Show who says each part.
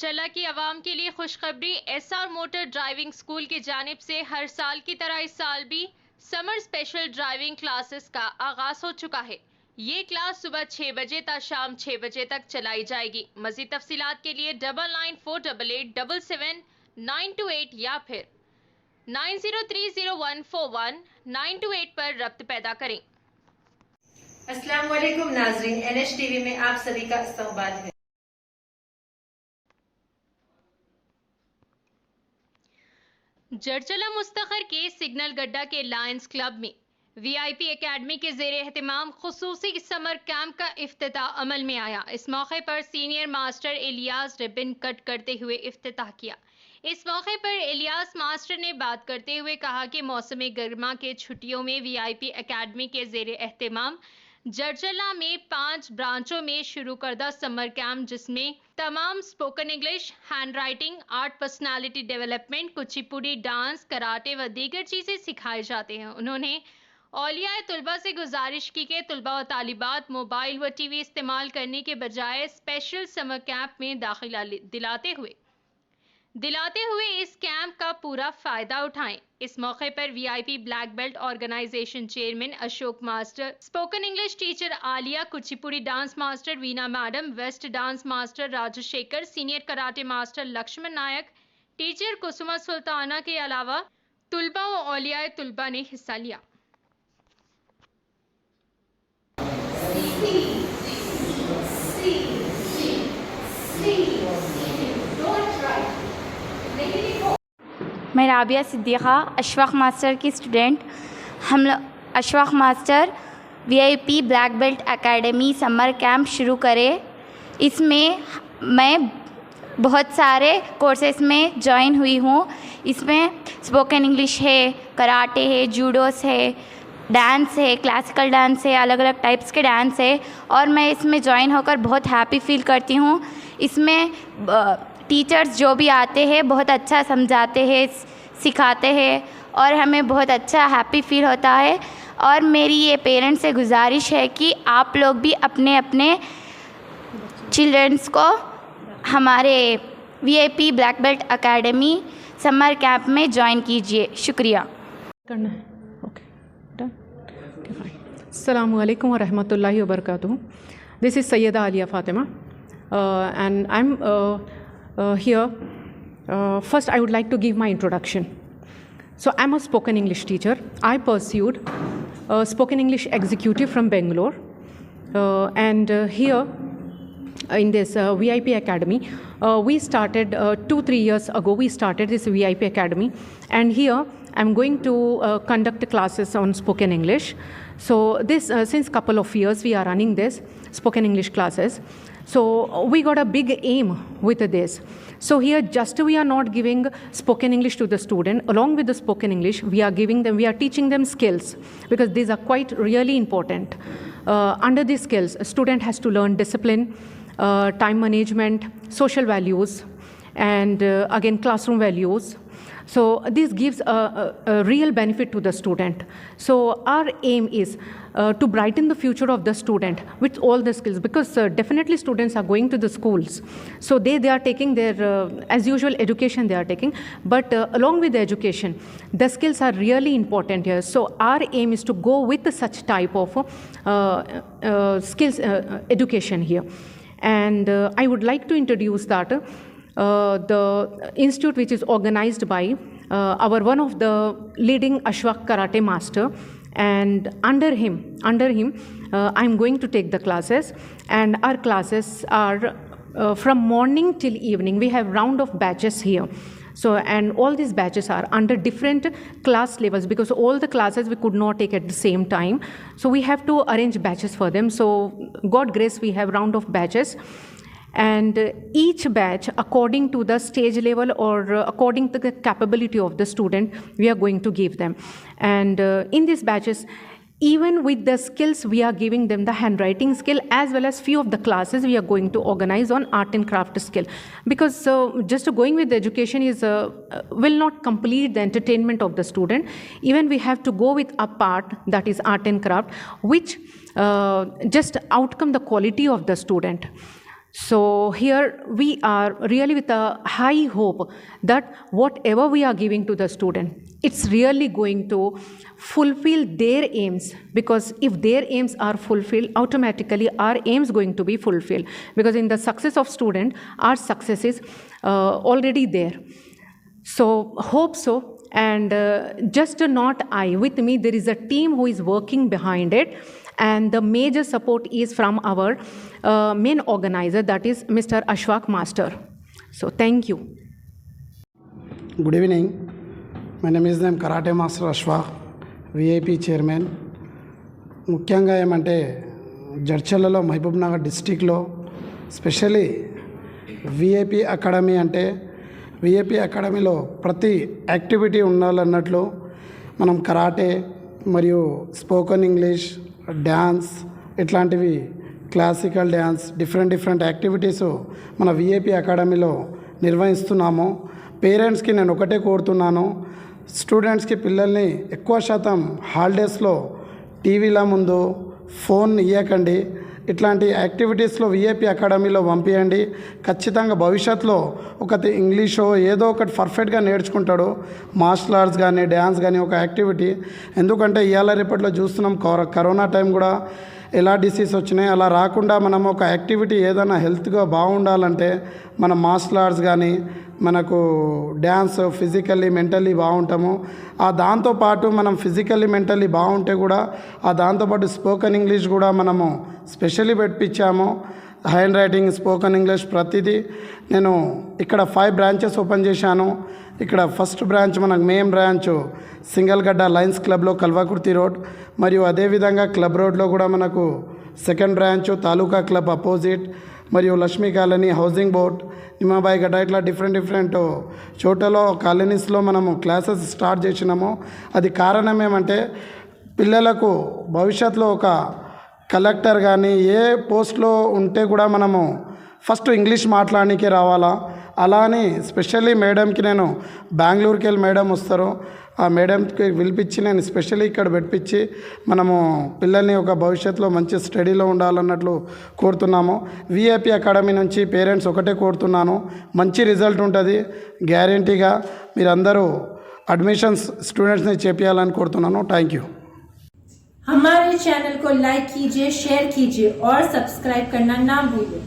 Speaker 1: जरचला की आवाम के लिए खुशखबरी। एसआर मोटर ड्राइविंग स्कूल की जानिब से हर साल की तरह इस साल भी समर स्पेशल ड्राइविंग क्लासेस का आगाज हो चुका है। ये क्लास सुबह 6 बजे तक शाम 6 बजे तक चलाई जाएगी। मजीद तफसीलात के लिए 9948877928 या फिर 9030141928 पर रब्त पैदा करें।
Speaker 2: अस्सलाम वालेकुम नाज़रीन, NH टीवी में आप सभी का इस्तकबाल है।
Speaker 1: जरचला मुस्तखर के सिग्नल गड्डा के लायंस क्लब में VIP एकेडमी के ज़ेरे एहतमाम खुसूसी समर कैंप का इफ्तिताह अमल में आया। इस मौके पर senior master Ilyas ribbon cut करते हुए इफ्तिताह किया। इस मौके पर इलियास मास्टर ने बात करते हुए कहा कि मौसम गर्मा के छुट्टियों में VIP एकेडमी के ज़ेरे एहतमाम जरचला में 5 ब्रांचों में शुरू करदा समर कैंप, जिसमें तमाम spoken English, hand writing, art, personality development, Kuchipudi, dance, karate व दीगर चीज़ें सिखाए जाते हैं। उन्होंने औलिया तुलबा से गुजारिश की कि तुलबा व तालिबात मोबाइल व TV इस्तेमाल करने के बजाय स्पेशल समर कैंप में दाखिला दिलाते हुए इस कैंप का पूरा फ़ायदा उठाएं। इस मौके पर VIP black belt organisation chairman Ashok master, spoken English teacher Aliya, Kuchipudi dance master Veena madam, west dance master Rajashekar, senior karate master Lakshman Nayak, teacher Kusuma Sultana के अलावा तुलबा व औलिया तुलबा ने हिस्सा लिया।
Speaker 3: मैं राबिया सिद्दीक़ा, अशफाक मास्टर की स्टूडेंट। हम लोग Ashfaq master VIP black belt academy summer camp शुरू करे। इसमें मैं बहुत सारे कोर्सेस में ज्वाइन हुई हूँ। इसमें स्पोकन इंग्लिश है, कराटे है, जूडोस है, डांस है, क्लासिकल डांस है, अलग अलग टाइप्स के डांस है और मैं इसमें ज्वाइन होकर बहुत हैप्पी फील करती हूँ। इसमें टीचर्स जो भी आते हैं बहुत अच्छा समझाते हैं, सिखाते हैं और हमें बहुत अच्छा हैप्पी फील होता है। और मेरी ये पेरेंट्स से गुजारिश है कि आप लोग भी अपने अपने चिल्ड्रंस को हमारे VIP black belt academy summer camp में ज्वाइन कीजिए। शुक्रिया।
Speaker 4: करना है। Okay, done. अस्सलामु अलैकुम व रहमतुल्लाहि व बरकातुहू। This is Syeda Aliya Fatima and I'm here. First, I would like to give my introduction. So, I'm a spoken English teacher. I pursued spoken English executive from Bangalore, and here in this VIP academy, we started 2-3 years ago. We started this VIP academy, and here I'm going to conduct classes on spoken English. So, this since couple of years we are running this spoken English classes. So we got a big aim with this. So here just we are not giving spoken English to the student. Along with the spoken English, we are teaching them skills, because these are quite really important. Under these skills, a student has to learn discipline, time management, social values, and again classroom values. So this gives a real benefit to the student. So our aim is to brighten the future of the student with all the skills, because definitely students are going to the schools. So they are taking their, as usual, education they are taking. But along with the education, the skills are really important here. So our aim is to go with such type of skills education here. And I would like to introduce that the institute, which is organized by our one of the leading Ashfaq karate master, and under him I'm going to take the classes, and our classes are from morning till evening. We have round of batches here. So, and all these batches are under different class levels, because all the classes we could not take at the same time. So we have to arrange batches for them. So God grace, we have round of batches. And each batch, according to the stage level or according to the capability of the student, we are going to give them. And in these batches, even with the skills, we are giving them the handwriting skill, as well as few of the classes we are going to organize on art and craft skill. Because just going with the education is will not complete the entertainment of the student. Even we have to go with a part, that is art and craft, which just outcome the quality of the student. So here we are really with a high hope that whatever we are giving to the student, it's really going to fulfill their aims, because if their aims are fulfilled, automatically our aims going to be fulfilled, because in the success of student, our success is already there. So hope so. And just not I, with me there is a team who is working behind it, and the major support is from our main organizer, that is Mr. Ashwak Master. So thank you.
Speaker 5: Good evening. My name is Karate Master Ashwak, VIP Chairman. ముఖ్యంగా ఏమంటే జడ్చర్లలో మహబూబ్ నగర్ డిస్టిక్లో specially VIP academy అంటే VIP అకాడమీలో ప్రతి activity ఉండాలన్నట్లు మనం karate మరియు spoken English, dance, ఇట్లాంటివి classical dance, different activities మన విఐపి అకాడమీలో నిర్వహిస్తున్నాము. పేరెంట్స్కి నేను ఒకటే కోరుతున్నాను, స్టూడెంట్స్కి పిల్లల్ని ఎక్కువ శాతం హాలిడేస్లో టీవీల ముందు ఫోన్ ఇవ్వకండి. ఇట్లాంటి యాక్టివిటీస్లో విఐపి అకాడమీలో పంపించండి. ఖచ్చితంగా భవిష్యత్తులో ఒక ఇంగ్లీషో ఏదో ఒకటి పర్ఫెక్ట్గా నేర్చుకుంటాడు. మార్షల్ ఆర్ట్స్ కానీ డ్యాన్స్ కానీ ఒక యాక్టివిటీ. ఎందుకంటే ఇవాళ రేపట్లో చూస్తున్నాం, కరోనా టైం కూడా ఎలా డిసీజ్ వచ్చినాయి, అలా రాకుండా మనం ఒక యాక్టివిటీ ఏదైనా హెల్త్గా బాగుండాలంటే మన మార్షల్ ఆర్ట్స్ కానీ మనకు డ్యాన్స్ ఫిజికల్లీ మెంటల్లీ బాగుంటాము. దాంతోపాటు మనం ఫిజికల్లీ మెంటల్లీ బాగుంటే కూడా దాంతోపాటు స్పోకెన్ ఇంగ్లీష్ కూడా మనము స్పెషల్లీ పెట్టించాము. హ్యాండ్ రైటింగ్, స్పోకెన్ ఇంగ్లీష్ ప్రతిదీ. నేను ఇక్కడ 5 బ్రాంచెస్ ఓపెన్ చేశాను. ఇక్కడ ఫస్ట్ బ్రాంచ్ మనకు మెయిన్ బ్రాంచ్ సింగల్గడ్డ లయన్స్ క్లబ్లో కల్వకుర్తి రోడ్, మరియు అదేవిధంగా క్లబ్ రోడ్లో కూడా మనకు second branch taluka club opposite, మరియు Lakshmi colony, housing board, Nimabai Gadda, ఇట్లా డిఫరెంట్ చోటలో కాలనీస్లో మనము క్లాసెస్ స్టార్ట్ చేసినాము. అది కారణం ఏమంటే పిల్లలకు భవిష్యత్తులో ఒక కలెక్టర్ కానీ ఏ పోస్ట్లో ఉంటే కూడా మనము ఫస్ట్ ఇంగ్లీష్ మాట్లాడడానికి రావాలా. అలా అని స్పెషల్లీ మేడంకి నేను బెంగళూరుకి వెళ్ళి మేడం వస్తారు, ఆ మేడంకి పిలిపించి నేను స్పెషల్లీ ఇక్కడ పెట్టించి మనము పిల్లల్ని ఒక భవిష్యత్తులో మంచి స్టడీలో ఉండాలన్నట్లు కోరుతున్నాము. విఐపి అకాడమీ నుంచి పేరెంట్స్ ఒకటే కోరుతున్నాను, మంచి రిజల్ట్ ఉంటుంది గ్యారెంటీగా. మీరందరూ అడ్మిషన్స్ స్టూడెంట్స్ని చేపియాలని కోరుతున్నాను. Thank you.
Speaker 2: हमारे चैनल को लाइक कीजिए, शेयर कीजिए और सब्सक्राइब करना ना भूलिए.